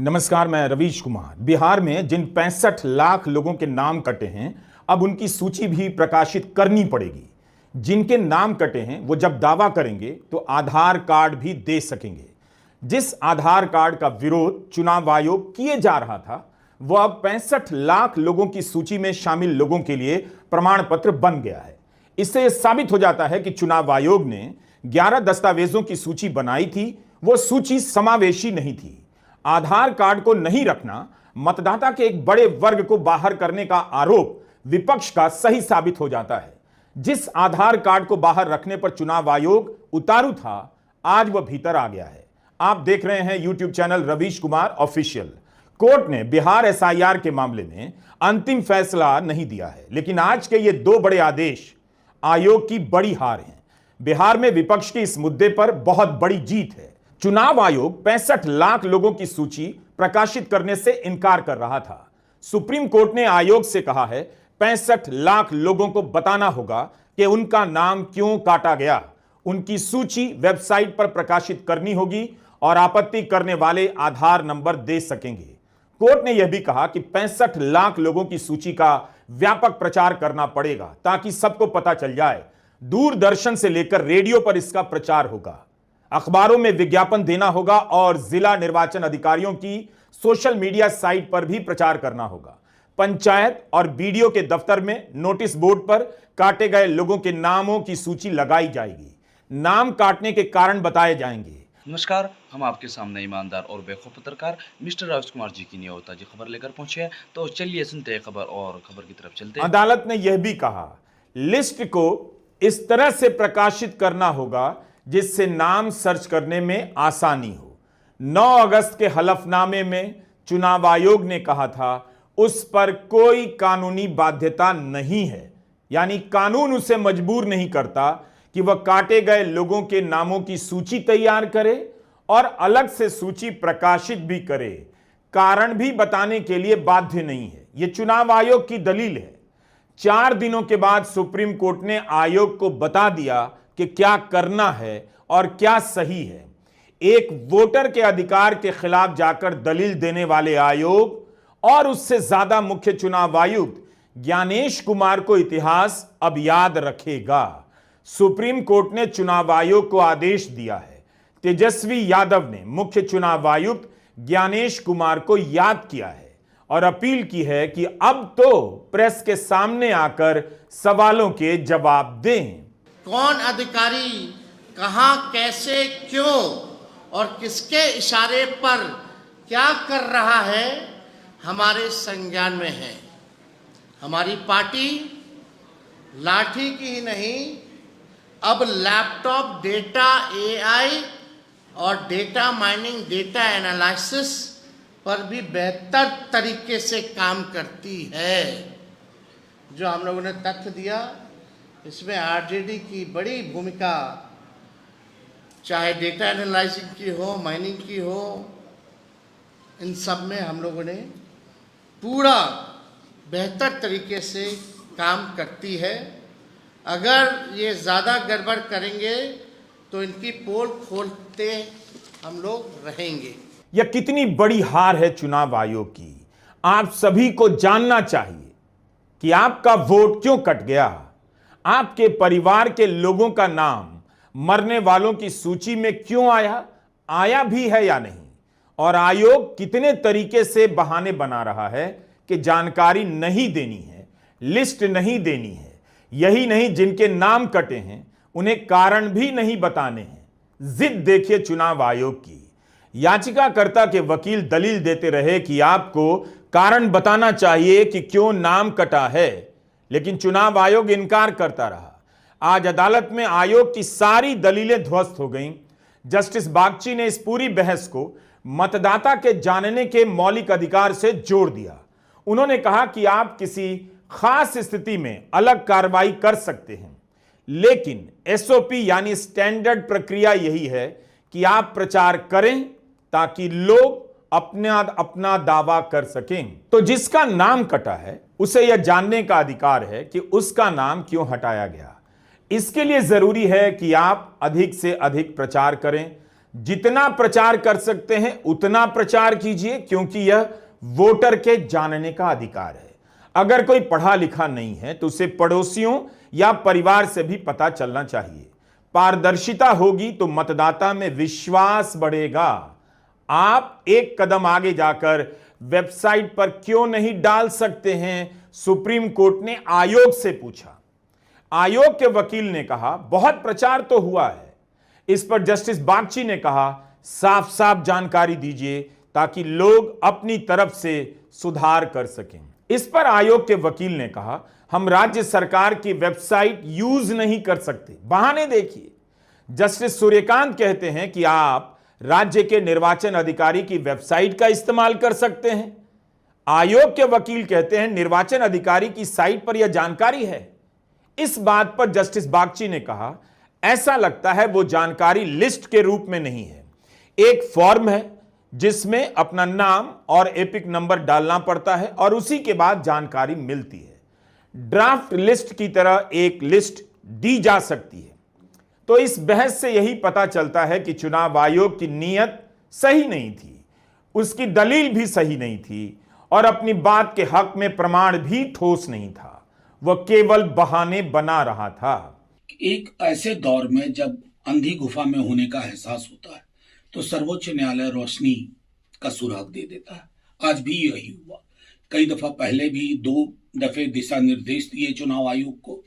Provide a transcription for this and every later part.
नमस्कार, मैं रवीश कुमार। बिहार में जिन 65 लाख लोगों के नाम कटे हैं, अब उनकी सूची भी प्रकाशित करनी पड़ेगी। जिनके नाम कटे हैं वो जब दावा करेंगे तो आधार कार्ड भी दे सकेंगे। जिस आधार कार्ड का विरोध चुनाव आयोग किए जा रहा था, वो अब 65 लाख लोगों की सूची में शामिल लोगों के लिए प्रमाण पत्र बन गया है। इससे यह साबित हो जाता है कि चुनाव आयोग ने 11 दस्तावेजों की सूची बनाई थी, वो सूची समावेशी नहीं थी। आधार कार्ड को नहीं रखना मतदाता के एक बड़े वर्ग को बाहर करने का आरोप विपक्ष का सही साबित हो जाता है। जिस आधार कार्ड को बाहर रखने पर चुनाव आयोग उतारू था, आज वह भीतर आ गया है। आप देख रहे हैं YouTube channel Ravish Kumar official. Court ने बिहार एसआईआर के मामले में अंतिम फैसला नहीं दिया है, लेकिन आज के ये दो बड़े आदेश आयोग की बड़ी हार हैं। बिहार में विपक्ष की इस मुद्दे पर बहुत बड़ी जीत है। चुनाव आयोग 65 लाख लोगों की सूची प्रकाशित करने से इनकार कर रहा था। सुप्रीम कोर्ट ने आयोग से कहा है 65 लाख लोगों को बताना होगा कि उनका नाम क्यों काटा गया। उनकी सूची वेबसाइट पर प्रकाशित करनी होगी और आपत्ति करने वाले आधार नंबर दे सकेंगे। कोर्ट ने यह भी कहा कि 65 लाख लोगों की सूची का व्यापक प्रचार करना पड़ेगा ताकि सबको पता चल जाए। दूरदर्शन से लेकर रेडियो पर इसका प्रचार होगा, अखबारों में विज्ञापन देना होगा और जिला निर्वाचन अधिकारियों की सोशल मीडिया साइट पर भी प्रचार करना होगा। पंचायत और बीडीओ के दफ्तर में नोटिस बोर्ड पर काटे गए लोगों के नामों की सूची लगाई जाएगी। नाम काटने के कारण बताए जाएंगे। नमस्कार, हम आपके सामने ईमानदार और बेखौफ पत्रकार मिस्टर रवीश कुमार जी की नियोता जी खबर लेकर पहुंचे हैं। तो चलिए सुनते हैं खबर और खबर की तरफ चलते हैं। अदालत ने यह भी कहा लिस्ट को इस तरह से प्रकाशित करना होगा जिससे नाम सर्च करने में आसानी हो। 9 अगस्त के हलफनामे में चुनाव आयोग ने कहा था उस पर कोई कानूनी बाध्यता नहीं है, यानी कानून उसे मजबूर नहीं करता कि वह काटे गए लोगों के नामों की सूची तैयार करे और अलग से सूची प्रकाशित भी करे। कारण भी बताने के लिए बाध्य नहीं है। यह चुनाव आयोग की दलील है। 4 दिनों के बाद सुप्रीम कोर्ट ने आयोग को बता दिया कि क्या करना है और क्या सही है। एक वोटर के अधिकार के खिलाफ जाकर दलील देने वाले आयोग और उससे ज्यादा मुख्य चुनाव आयुक्त ज्ञानेश कुमार को इतिहास अब याद रखेगा। सुप्रीम कोर्ट ने चुनाव आयोग को आदेश दिया है। तेजस्वी यादव ने मुख्य चुनाव आयुक्त ज्ञानेश कुमार को याद किया है और अपील की है कि अब तो प्रेस के सामने आकर सवालों के जवाब दें। कौन अधिकारी कहां, कैसे, क्यों और किसके इशारे पर क्या कर रहा है, हमारे संज्ञान में है। हमारी पार्टी लाठी की ही नहीं, अब लैपटॉप डेटा, एआई और डेटा माइनिंग, डेटा एनालिसिस पर भी बेहतर तरीके से काम करती है। जो हम लोगों ने तथ्य दिया, इसमें आरजेडी की बड़ी भूमिका, चाहे डेटा एनालाइजिंग की हो, माइनिंग की हो, इन सब में हम लोगों ने पूरा बेहतर तरीके से काम करती है। अगर ये ज़्यादा गड़बड़ करेंगे तो इनकी पोल खोलते हम लोग रहेंगे। यह कितनी बड़ी हार है चुनाव आयोग की। आप सभी को जानना चाहिए कि आपका वोट क्यों कट गया। आपके परिवार के लोगों का नाम मरने वालों की सूची में क्यों आया भी है या नहीं, और आयोग कितने तरीके से बहाने बना रहा है कि जानकारी नहीं देनी है, लिस्ट नहीं देनी है। यही नहीं, जिनके नाम कटे हैं उन्हें कारण भी नहीं बताने हैं। जिद देखिए चुनाव आयोग की। याचिकाकर्ता के वकील दलील देते रहे कि आपको कारण बताना चाहिए कि क्यों नाम कटा है, लेकिन चुनाव आयोग इनकार करता रहा। आज अदालत में आयोग की सारी दलीलें ध्वस्त हो गईं। जस्टिस बागची ने इस पूरी बहस को मतदाता के जानने के मौलिक अधिकार से जोड़ दिया। उन्होंने कहा कि आप किसी खास स्थिति में अलग कार्रवाई कर सकते हैं, लेकिन एसओपी यानी स्टैंडर्ड प्रक्रिया यही है कि आप प्रचार करें ताकि लोग अपना दावा कर सकें। तो जिसका नाम कटा है उसे यह जानने का अधिकार है कि उसका नाम क्यों हटाया गया। इसके लिए जरूरी है कि आप अधिक से अधिक प्रचार करें जितना प्रचार कर सकते हैं उतना प्रचार कीजिए, क्योंकि यह वोटर के जानने का अधिकार है। अगर कोई पढ़ा लिखा नहीं है तो उसे पड़ोसियों या परिवार से भी पता चलना चाहिए। पारदर्शिता होगी तो मतदाता में विश्वास बढ़ेगा। आप एक कदम आगे जाकर वेबसाइट पर क्यों नहीं डाल सकते हैं? सुप्रीम कोर्ट ने आयोग से पूछा। आयोग के वकील ने कहा बहुत प्रचार तो हुआ है। इस पर जस्टिस बागची ने कहा साफ साफ जानकारी दीजिए ताकि लोग अपनी तरफ से सुधार कर सकें। इस पर आयोग के वकील ने कहा हम राज्य सरकार की वेबसाइट यूज नहीं कर सकते। बहाने देखिए। जस्टिस सूर्यकांत कहते हैं कि आप राज्य के निर्वाचन अधिकारी की वेबसाइट का इस्तेमाल कर सकते हैं। आयोग के वकील कहते हैं निर्वाचन अधिकारी की साइट पर यह जानकारी है। इस बात पर जस्टिस बागची ने कहा ऐसा लगता है वो जानकारी लिस्ट के रूप में नहीं है, एक फॉर्म है जिसमें अपना नाम और एपिक नंबर डालना पड़ता है और उसी के बाद जानकारी मिलती है। ड्राफ्ट लिस्ट की तरह एक लिस्ट दी जा सकती है। तो इस बहस से यही पता चलता है कि चुनाव आयोग की नीयत सही नहीं थी, उसकी दलील भी सही नहीं थी और अपनी बात के हक में प्रमाण भी ठोस नहीं था। वह केवल बहाने बना रहा था। एक ऐसे दौर में जब अंधी गुफा में होने का एहसास होता है तो सर्वोच्च न्यायालय रोशनी का सुराग दे देता है। आज भी यही हुआ। कई दफा पहले भी 2 दफे दिशा निर्देश दिए चुनाव आयोग को।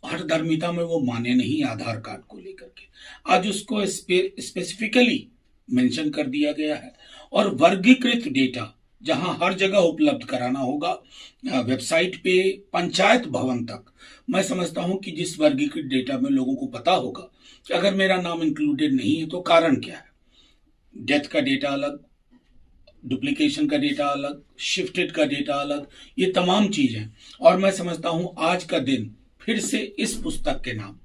हर धर्मिता में वो माने नहीं आधार कार्ड को लेकर के। आज उसको स्पेसिफिकली मेंशन कर दिया गया है और वर्गीकृत डेटा जहां हर जगह उपलब्ध कराना होगा, वेबसाइट पे पंचायत भवन तक। मैं समझता हूं कि जिस वर्गीकृत डेटा में लोगों को पता होगा कि अगर मेरा नाम इंक्लूडेड नहीं है तो कारण क्या है। डेथ का डेटा अलग, डुप्लीकेशन का डेटा अलग, शिफ्टेड का डेटा अलग, ये तमाम चीजें। और मैं समझता हूं आज का दिन फिर से इस पुस्तक के नाम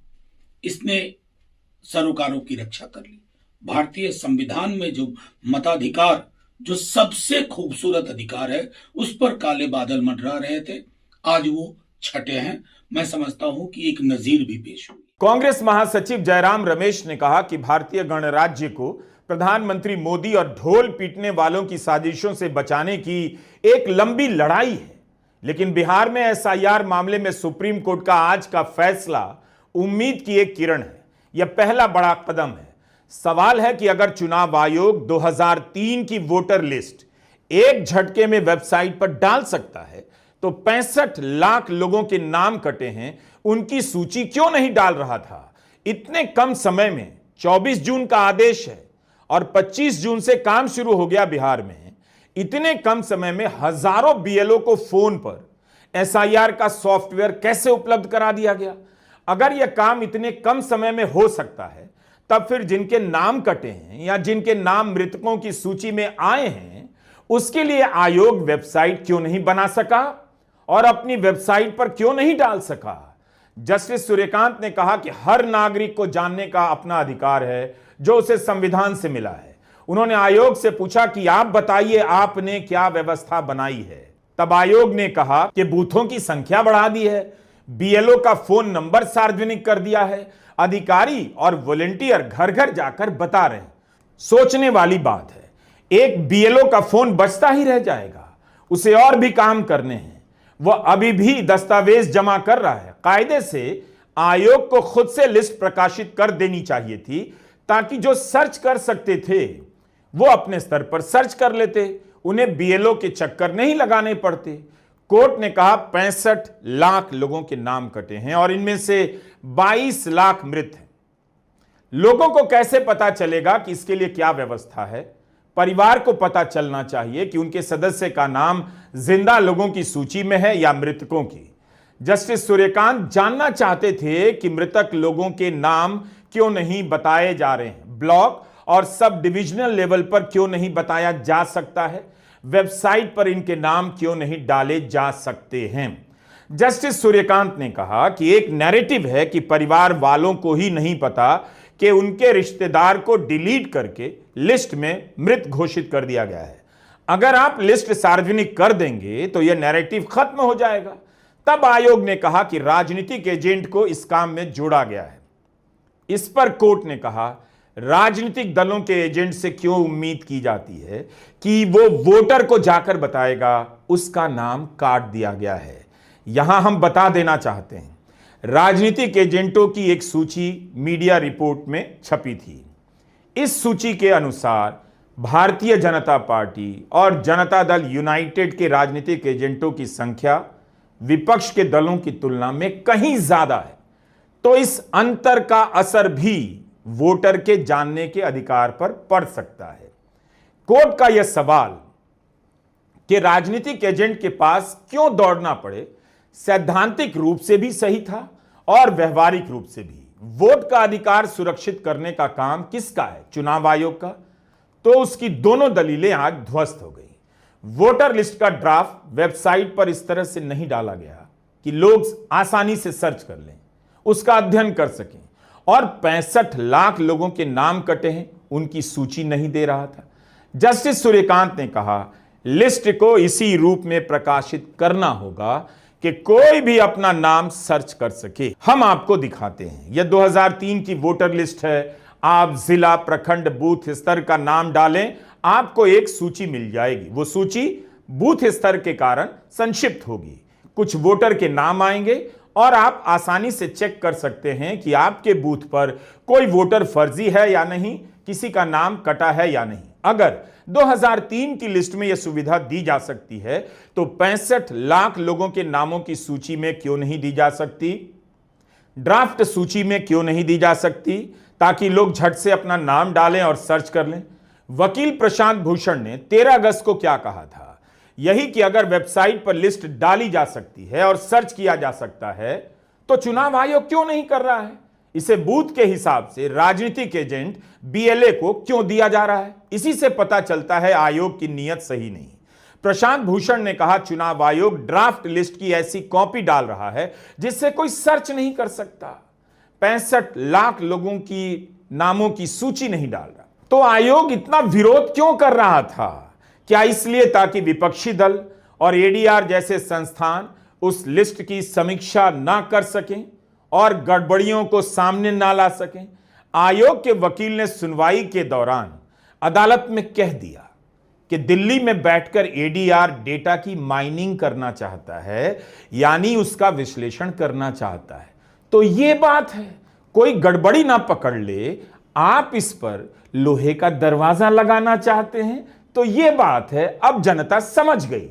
इसने सरोकारों की रक्षा कर ली। भारतीय संविधान में जो मताधिकार, जो सबसे खूबसूरत अधिकार है, उस पर काले बादल मंडरा रहे थे, आज वो छटे हैं। मैं समझता हूं कि एक नजीर भी पेश हुई। कांग्रेस महासचिव जयराम रमेश ने कहा कि भारतीय गणराज्य को प्रधानमंत्री मोदी और ढोल पीटने वालों की साजिशों से बचाने की एक लंबी लड़ाई है, लेकिन बिहार में एसआईआर मामले में सुप्रीम कोर्ट का आज का फैसला उम्मीद की एक किरण है। यह पहला बड़ा कदम है। सवाल है कि अगर चुनाव आयोग 2003 की वोटर लिस्ट एक झटके में वेबसाइट पर डाल सकता है तो 65 लाख लोगों के नाम कटे हैं, उनकी सूची क्यों नहीं डाल रहा था? इतने कम समय में 24 जून का आदेश है और 25 जून से काम शुरू हो गया बिहार में। इतने कम समय में हजारों बीएलओ को फोन पर एसआईआर का सॉफ्टवेयर कैसे उपलब्ध करा दिया गया? अगर यह काम इतने कम समय में हो सकता है, तब फिर जिनके नाम कटे हैं या जिनके नाम मृतकों की सूची में आए हैं, उसके लिए आयोग वेबसाइट क्यों नहीं बना सका और अपनी वेबसाइट पर क्यों नहीं डाल सका? जस्टिस सूर्यकांत ने कहा कि हर नागरिक को जानने का अपना अधिकार है जो उसे संविधान से मिला है। उन्होंने आयोग से पूछा कि आप बताइए आपने क्या व्यवस्था बनाई है। तब आयोग ने कहा कि बूथों की संख्या बढ़ा दी है, बीएलओ का फोन नंबर सार्वजनिक कर दिया है, अधिकारी और वॉलंटियर घर घर जाकर बता रहे हैं। सोचने वाली बात है, एक बीएलओ का फोन बचता ही रह जाएगा, उसे और भी काम करने हैं, वह अभी भी दस्तावेज जमा कर रहा है। कायदे से आयोग को खुद से लिस्ट प्रकाशित कर देनी चाहिए थी ताकि जो सर्च कर सकते थे वो अपने स्तर पर सर्च कर लेते, उन्हें बीएलओ के चक्कर नहीं लगाने पड़ते। कोर्ट ने कहा 65 लाख लोगों के नाम कटे हैं और इनमें से 22 लाख मृत हैं। लोगों को कैसे पता चलेगा कि इसके लिए क्या व्यवस्था है? परिवार को पता चलना चाहिए कि उनके सदस्य का नाम जिंदा लोगों की सूची में है या मृतकों की। जस्टिस सूर्यकांत जानना चाहते थे कि मृतक लोगों के नाम क्यों नहीं बताए जा रहे हैं, ब्लॉक और सब डिविजनल लेवल पर क्यों नहीं बताया जा सकता है, वेबसाइट पर इनके नाम क्यों नहीं डाले जा सकते हैं। जस्टिस सूर्यकांत ने कहा कि एक नैरेटिव है कि परिवार वालों को ही नहीं पता कि उनके रिश्तेदार को डिलीट करके लिस्ट में मृत घोषित कर दिया गया है। अगर आप लिस्ट सार्वजनिक कर देंगे तो यह नैरेटिव खत्म हो जाएगा। तब आयोग ने कहा कि राजनीतिक एजेंट को इस काम में जोड़ा गया है। इस पर कोर्ट ने कहा राजनीतिक दलों के एजेंट से क्यों उम्मीद की जाती है कि वो वोटर को जाकर बताएगा उसका नाम काट दिया गया है। यहां हम बता देना चाहते हैं, राजनीतिक एजेंटों की एक सूची मीडिया रिपोर्ट में छपी थी। इस सूची के अनुसार भारतीय जनता पार्टी और जनता दल यूनाइटेड के राजनीतिक एजेंटों की संख्या विपक्ष के दलों की तुलना में कहीं ज्यादा है। तो इस अंतर का असर भी वोटर के जानने के अधिकार पर पड़ सकता है। कोर्ट का यह सवाल कि राजनीतिक एजेंट के पास क्यों दौड़ना पड़े, सैद्धांतिक रूप से भी सही था और व्यवहारिक रूप से भी। वोट का अधिकार सुरक्षित करने का काम किसका है? चुनाव आयोग का। तो उसकी दोनों दलीलें आज ध्वस्त हो गई। वोटर लिस्ट का ड्राफ्ट वेबसाइट पर इस तरह से नहीं डाला गया कि लोग आसानी से सर्च कर लें, उसका अध्ययन कर सकें, और 65 लाख लोगों के नाम कटे हैं, उनकी सूची नहीं दे रहा था। जस्टिस सूर्यकांत ने कहा लिस्ट को इसी रूप में प्रकाशित करना होगा कि कोई भी अपना नाम सर्च कर सके। हम आपको दिखाते हैं, यह 2003 की वोटर लिस्ट है। आप जिला, प्रखंड, बूथ स्तर का नाम डालें, आपको एक सूची मिल जाएगी। वो सूची बूथ स्तर के कारण संक्षिप्त होगी। कुछ वोटर के नाम आएंगे और आप आसानी से चेक कर सकते हैं कि आपके बूथ पर कोई वोटर फर्जी है या नहीं, किसी का नाम कटा है या नहीं। अगर 2003 की लिस्ट में यह सुविधा दी जा सकती है तो 65 लाख लोगों के नामों की सूची में क्यों नहीं दी जा सकती? ड्राफ्ट सूची में क्यों नहीं दी जा सकती, ताकि लोग झट से अपना नाम डालें और सर्च कर लें? वकील प्रशांत भूषण ने 13 अगस्त को क्या कहा था? यही कि अगर वेबसाइट पर लिस्ट डाली जा सकती है और सर्च किया जा सकता है तो चुनाव आयोग क्यों नहीं कर रहा है? इसे बूथ के हिसाब से राजनीतिक एजेंट BLA को क्यों दिया जा रहा है? इसी से पता चलता है आयोग की नीयत सही नहीं। प्रशांत भूषण ने कहा चुनाव आयोग ड्राफ्ट लिस्ट की ऐसी कॉपी डाल रहा है जिससे कोई सर्च नहीं कर सकता। 65 लाख लोगों की नामों की सूची नहीं डाल रहा। तो आयोग इतना विरोध क्यों कर रहा था? क्या इसलिए ताकि विपक्षी दल और ADR जैसे संस्थान उस लिस्ट की समीक्षा ना कर सकें और गड़बड़ियों को सामने ना ला सकें? आयोग के वकील ने सुनवाई के दौरान अदालत में कह दिया कि दिल्ली में बैठकर ADR डेटा की माइनिंग करना चाहता है, यानी उसका विश्लेषण करना चाहता है। तो यह बात है, कोई गड़बड़ी ना पकड़ ले, आप इस पर लोहे का दरवाजा लगाना चाहते हैं, तो यह बात है, अब जनता समझ गई।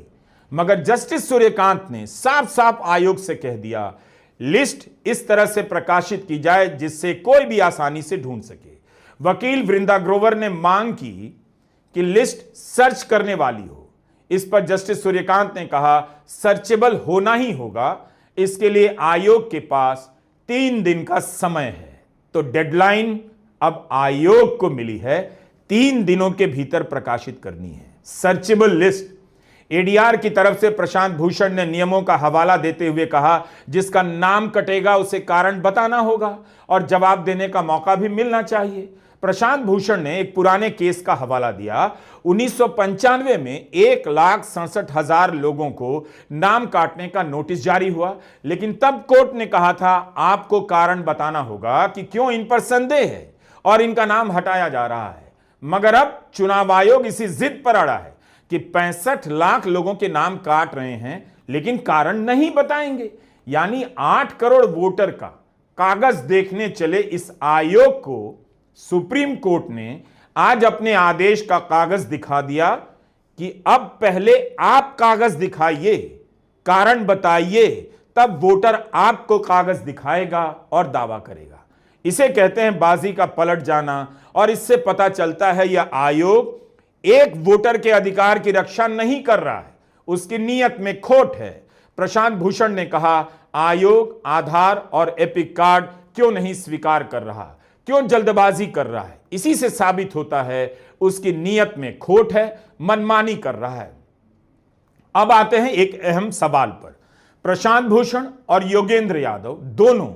मगर जस्टिस सूर्यकांत ने साफ साफ आयोग से कह दिया लिस्ट इस तरह से प्रकाशित की जाए जिससे कोई भी आसानी से ढूंढ सके। वकील वृंदा ग्रोवर ने मांग की कि लिस्ट सर्च करने वाली हो। इस पर जस्टिस सूर्यकांत ने कहा सर्चेबल होना ही होगा, इसके लिए आयोग के पास 3 दिन का समय है। तो डेडलाइन अब आयोग को मिली है, 3 दिनों के भीतर प्रकाशित करनी है सर्चेबल लिस्ट। ADR की तरफ से प्रशांत भूषण ने नियमों का हवाला देते हुए कहा जिसका नाम कटेगा उसे कारण बताना होगा और जवाब देने का मौका भी मिलना चाहिए। प्रशांत भूषण ने एक पुराने केस का हवाला दिया। 1995 में 1,67,000 लोगों को नाम काटने का नोटिस जारी हुआ, लेकिन तब कोर्ट ने कहा था आपको कारण बताना होगा कि क्यों इन पर संदेह है और इनका नाम हटाया जा रहा है। मगर अब चुनाव आयोग इसी जिद पर अड़ा है कि 65 लाख लोगों के नाम काट रहे हैं लेकिन कारण नहीं बताएंगे। यानी 8 करोड़ वोटर का कागज देखने चले इस आयोग को सुप्रीम कोर्ट ने आज अपने आदेश का कागज दिखा दिया कि अब पहले आप कागज दिखाइए, कारण बताइए, तब वोटर आपको कागज दिखाएगा और दावा करेगा। इसे कहते हैं बाजी का पलट जाना। और इससे पता चलता है यह आयोग एक वोटर के अधिकार की रक्षा नहीं कर रहा है, उसकी नीयत में खोट है। प्रशांत भूषण ने कहा आयोग आधार और एपिक कार्ड क्यों नहीं स्वीकार कर रहा, क्यों जल्दबाजी कर रहा है? इसी से साबित होता है उसकी नीयत में खोट है, मनमानी कर रहा है। अब आते हैं एक अहम सवाल पर। प्रशांत भूषण और योगेंद्र यादव दोनों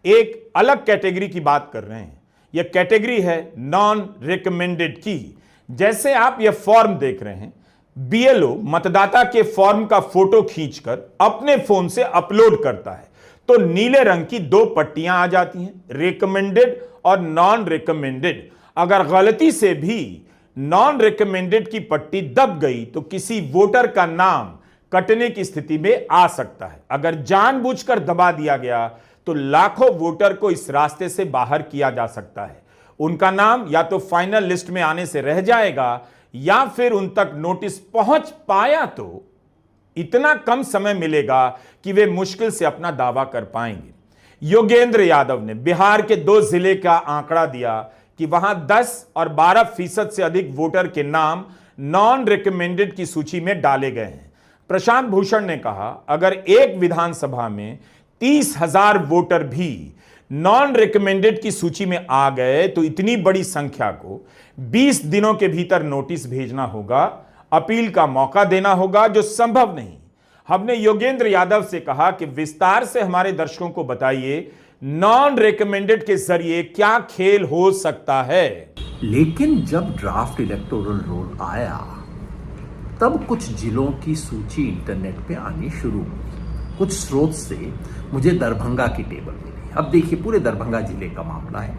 एक अलग कैटेगरी की बात कर रहे हैं। यह कैटेगरी है नॉन रिकमेंडेड की। जैसे आप यह फॉर्म देख रहे हैं, BLO मतदाता के फॉर्म का फोटो खींचकर अपने फोन से अपलोड करता है तो नीले रंग की 2 पट्टियां आ जाती हैं, रिकमेंडेड और नॉन रिकमेंडेड। अगर गलती से भी नॉन रिकमेंडेड की पट्टी दब गई तो किसी वोटर का नाम कटने की स्थिति में आ सकता है। अगर जानबूझकर दबा दिया गया तो लाखों वोटर को इस रास्ते से बाहर किया जा सकता है। उनका नाम या तो फाइनल लिस्ट में आने से रह जाएगा या फिर उन तक नोटिस पहुंच पाया तो इतना कम समय मिलेगा कि वे मुश्किल से अपना दावा कर पाएंगे। योगेंद्र यादव ने बिहार के 2 जिले का आंकड़ा दिया कि वहां 10 और 12% से अधिक वोटर के नाम नॉन रिकमेंडेड की सूची में डाले गए हैं। प्रशांत भूषण ने कहा, अगर एक विधानसभा में 30,000 वोटर भी नॉन रिकमेंडेड की सूची में आ गए तो इतनी बड़ी संख्या को 20 दिनों के भीतर नोटिस भेजना होगा, अपील का मौका देना होगा, जो संभव नहीं। हमने योगेंद्र यादव से कहा कि विस्तार से हमारे दर्शकों को बताइए, नॉन रिकमेंडेड के जरिए क्या खेल हो सकता है। लेकिन जब ड्राफ्ट इलेक्टोरल रोल आया तब कुछ जिलों की सूची इंटरनेट पे आनी शुरू हुई। कुछ स्रोत से मुझे दरभंगा की टेबल मिली। अब देखिए, पूरे दरभंगा जिले का मामला है।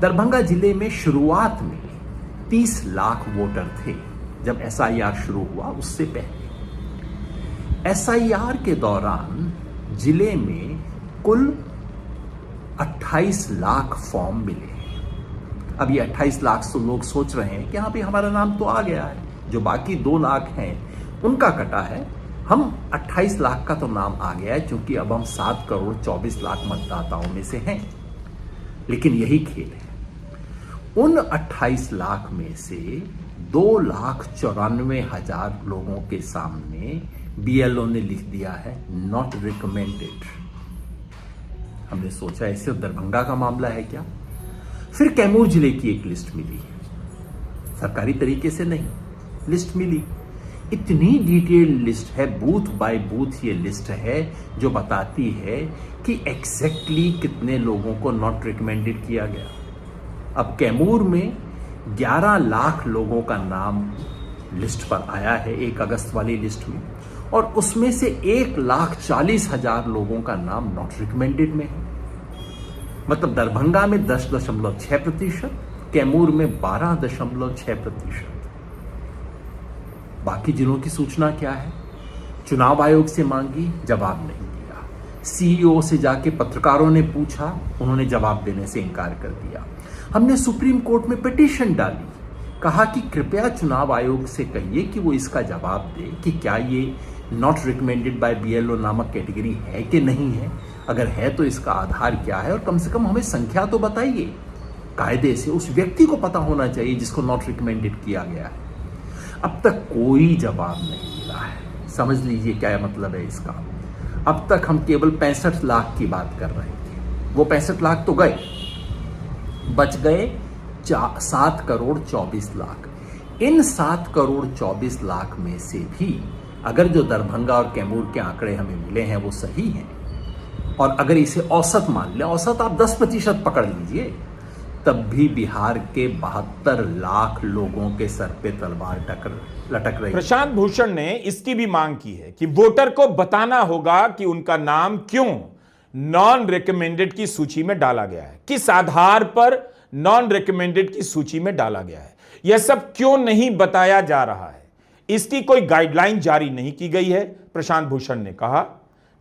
दरभंगा जिले में शुरुआत में 30 लाख वोटर थे जब एसआईआर शुरू हुआ। उससे पहले एसआईआर के दौरान जिले में कुल 28 लाख फॉर्म मिले हैं। अब ये 28 लाख तो लोग सोच रहे हैं कि हाँ भाई हमारा नाम तो आ गया है, जो बाकी 2 लाख हैं उनका कटा है। हम 28 लाख का तो नाम आ गया है क्योंकि अब हम 7 करोड़ 24 लाख मतदाताओं में से हैं। लेकिन यही खेल है। उन 28 लाख में से 2,94,000 लोगों के सामने बीएलओ ने लिख दिया है नॉट रिकमेंडेड। हमने सोचा ऐसे दरभंगा का मामला है क्या। फिर कैमूर जिले की एक लिस्ट मिली, सरकारी तरीके से नहीं, लिस्ट मिली। इतनी डिटेल लिस्ट है, बूथ बाय बूथ ये लिस्ट है, जो बताती है कि एग्जैक्टली कितने लोगों को नॉट रिकमेंडेड किया गया। अब कैमूर में 11 लाख लोगों का नाम लिस्ट पर आया है 1 अगस्त वाली लिस्ट में, और उसमें से 1,40,000 लोगों का नाम नॉट रिकमेंडेड में है। मतलब दरभंगा में 10.6%, कैमूर में 12.6%। बाकी जिलों की सूचना क्या है? चुनाव आयोग से मांगी, जवाब नहीं दिया। सीईओ से जाके पत्रकारों ने पूछा, उन्होंने जवाब देने से इनकार कर दिया। हमने सुप्रीम कोर्ट में पिटीशन डाली, कहा कि कृपया चुनाव आयोग से कहिए कि वो इसका जवाब दे कि क्या ये नॉट रिकमेंडेड बाय बीएलओ नामक कैटेगरी है कि नहीं है। अगर है तो इसका आधार क्या है, और कम से कम हमें संख्या तो बताइए। कायदे से उस व्यक्ति को पता होना चाहिए जिसको नॉट रिकमेंडेड किया गया है। अब तक कोई जवाब नहीं मिला है। समझ लीजिए क्या मतलब है इसका। अब तक हम केवल 65 लाख की बात कर रहे थे, वो 65 लाख तो गए, बच गए 7 करोड़ 24 लाख। इन 7 करोड़ 24 लाख में से भी अगर जो दरभंगा और कैमूर के आंकड़े हमें मिले हैं वो सही हैं, और अगर इसे औसत मान लें, औसत आप 10% पकड़ लीजिए, तब भी बिहार के 72 लाख लोगों के सर पे तलवार लटक रही है। प्रशांत भूषण ने इसकी भी मांग की है कि वोटर को बताना होगा कि उनका नाम क्यों नॉन रिकमेंडेड की सूची में डाला गया है, किस आधार पर नॉन रिकमेंडेड की सूची में डाला गया है। यह सब क्यों नहीं बताया जा रहा है, इसकी कोई गाइडलाइन जारी नहीं की गई है। प्रशांत भूषण ने कहा,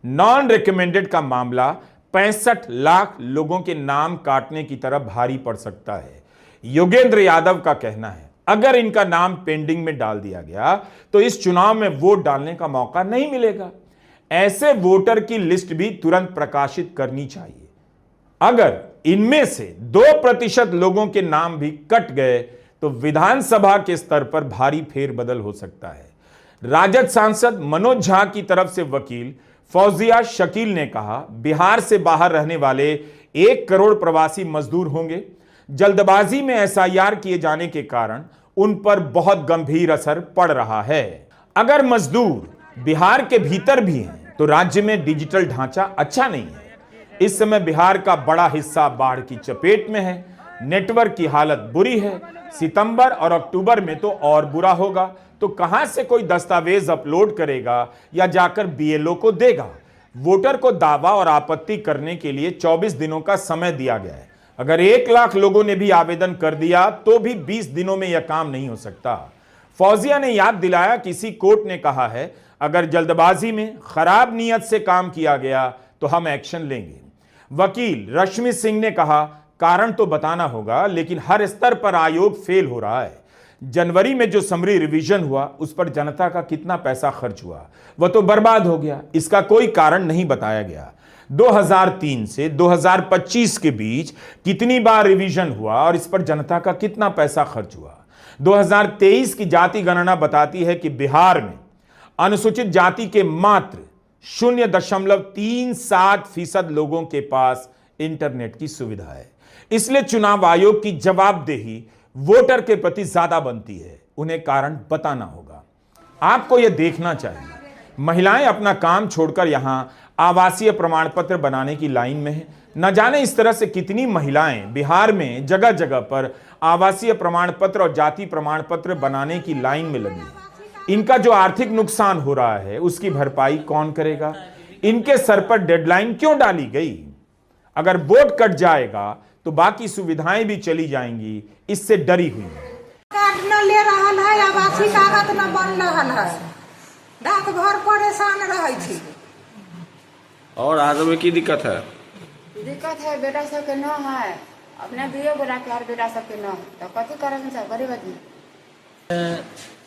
नॉन रिकमेंडेड का मामला 65 लाख लोगों के नाम काटने की तरफ भारी पड़ सकता है। योगेंद्र यादव का कहना है, अगर इनका नाम पेंडिंग में डाल दिया गया तो इस चुनाव में वोट डालने का मौका नहीं मिलेगा। ऐसे वोटर की लिस्ट भी तुरंत प्रकाशित करनी चाहिए। अगर इनमें से 2% लोगों के नाम भी कट गए तो विधानसभा के स्तर पर भारी फेरबदल हो सकता है। राजद सांसद मनोज झा की तरफ से वकील फौजिया शकील ने कहा, बिहार से बाहर रहने वाले 1 करोड़ प्रवासी मजदूर होंगे। जल्दबाजी में एसआईआर किए जाने के कारण उन पर बहुत गंभीर असर पड़ रहा है। अगर मजदूर बिहार के भीतर भी हैं तो राज्य में डिजिटल ढांचा अच्छा नहीं है। इस समय बिहार का बड़ा हिस्सा बाढ़ की चपेट में है, नेटवर्क की हालत बुरी है। सितंबर और अक्टूबर में तो और बुरा होगा। तो कहां से कोई दस्तावेज अपलोड करेगा या जाकर बीएलओ को देगा। वोटर को दावा और आपत्ति करने के लिए 24 दिनों का समय दिया गया है। अगर 1 लाख लोगों ने भी आवेदन कर दिया तो भी 20 दिनों में यह काम नहीं हो सकता। फौजिया ने याद दिलाया, किसी कोर्ट ने कहा है अगर जल्दबाजी में खराब नीयत से काम किया गया तो हम एक्शन लेंगे। वकील रश्मि सिंह ने कहा, कारण तो बताना होगा, लेकिन हर स्तर पर आयोग फेल हो रहा है। जनवरी में जो समरी रिवीजन हुआ उस पर जनता का कितना पैसा खर्च हुआ, वह तो बर्बाद हो गया। इसका कोई कारण नहीं बताया गया। 2003 से 2025 के बीच कितनी बार रिवीजन हुआ और इस पर जनता का कितना पैसा खर्च हुआ। 2023 की जाति गणना बताती है कि बिहार में अनुसूचित जाति के मात्र 0.37% लोगों के पास इंटरनेट की सुविधा है। इसलिए चुनाव आयोग की जवाबदेही वोटर के प्रति ज्यादा बनती है। उन्हें कारण बताना होगा। आपको यह देखना चाहिए, महिलाएं अपना काम छोड़कर यहां आवासीय प्रमाण पत्र बनाने की लाइन में हैं। न जाने इस तरह से कितनी महिलाएं बिहार में जगह जगह पर आवासीय प्रमाण पत्र और जाति प्रमाण पत्र बनाने की लाइन में लगी हैं। इनका जो आर्थिक नुकसान हो रहा है उसकी भरपाई कौन करेगा? इनके सर पर डेडलाइन क्यों डाली गई? अगर वोट कट जाएगा तो बाकी सुविधाएं भी चली जाएंगी, इससे डरी हुई है। कार्ड न ले रहल है, आवासीय कागज न बन रहल है, डाक घर परेशान रहे छी। और आगे में की दिक्कत है? दिक्कत है बेटा सबके न है, अपने दियो बेटा के हर बेटा सबके न है, तो कथी करेंगे सब गरीब आदमी।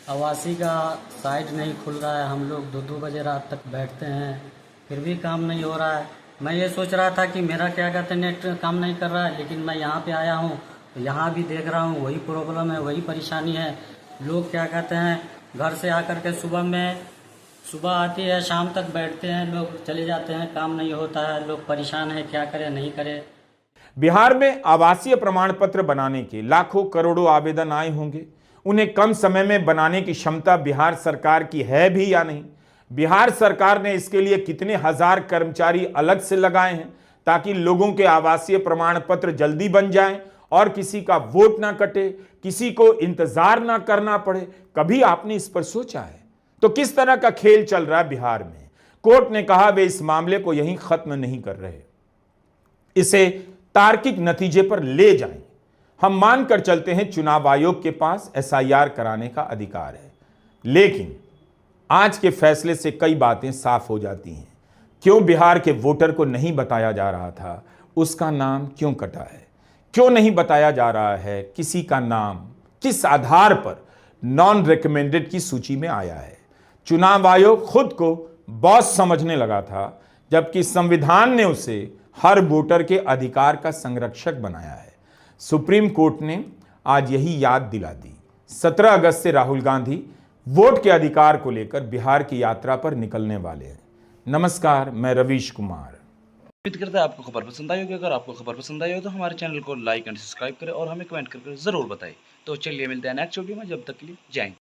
आवासीय का साइट नहीं खुल रहा है, हम लोग 2-2 बजे रात तक बैठते हैं, फिर भी काम नहीं हो रहा है। मैं ये सोच रहा था कि मेरा क्या कहते हैं नेट काम नहीं कर रहा है, लेकिन मैं यहाँ पे आया हूँ तो यहाँ भी देख रहा हूँ वही प्रॉब्लम है, वही परेशानी है। लोग क्या कहते हैं घर से आकर के सुबह आती है, शाम तक बैठते हैं, लोग चले जाते हैं, काम नहीं होता है, लोग परेशान है, क्या करें नहीं करें। बिहार में आवासीय प्रमाण पत्र बनाने के लाखों करोड़ों आवेदन आए होंगे। उन्हें कम समय में बनाने की क्षमता बिहार सरकार की है भी या नहीं? बिहार सरकार ने इसके लिए कितने हजार कर्मचारी अलग से लगाए हैं ताकि लोगों के आवासीय प्रमाण पत्र जल्दी बन जाएं और किसी का वोट ना कटे, किसी को इंतजार ना करना पड़े? कभी आपने इस पर सोचा है? तो किस तरह का खेल चल रहा है बिहार में? कोर्ट ने कहा वे इस मामले को यहीं खत्म नहीं कर रहे, इसे तार्किक नतीजे पर ले जाएं। हम मानकर चलते हैं चुनाव आयोग के पास एसआईआर कराने का अधिकार है, लेकिन आज के फैसले से कई बातें साफ हो जाती हैं। क्यों बिहार के वोटर को नहीं बताया जा रहा था, उसका नाम क्यों कटा है? क्यों नहीं बताया जा रहा है किसी का नाम किस आधार पर नॉन रिकमेंडेड की सूची में आया है? चुनाव आयोग खुद को बॉस समझने लगा था, जबकि संविधान ने उसे हर वोटर के अधिकार का संरक्षक बनाया है। सुप्रीम कोर्ट ने आज यही याद दिला दी। 17 अगस्त से राहुल गांधी वोट के अधिकार को लेकर बिहार की यात्रा पर निकलने वाले हैं। नमस्कार, मैं रवीश कुमार। उम्मीद करता है आपको खबर पसंद आई होगी। अगर आपको खबर पसंद आई हो तो हमारे चैनल को लाइक एंड सब्सक्राइब करें और हमें कमेंट करके जरूर बताएं। तो चलिए मिलते हैं नेक्स्ट वीडियो में, जब तक के लिए जय हिंद।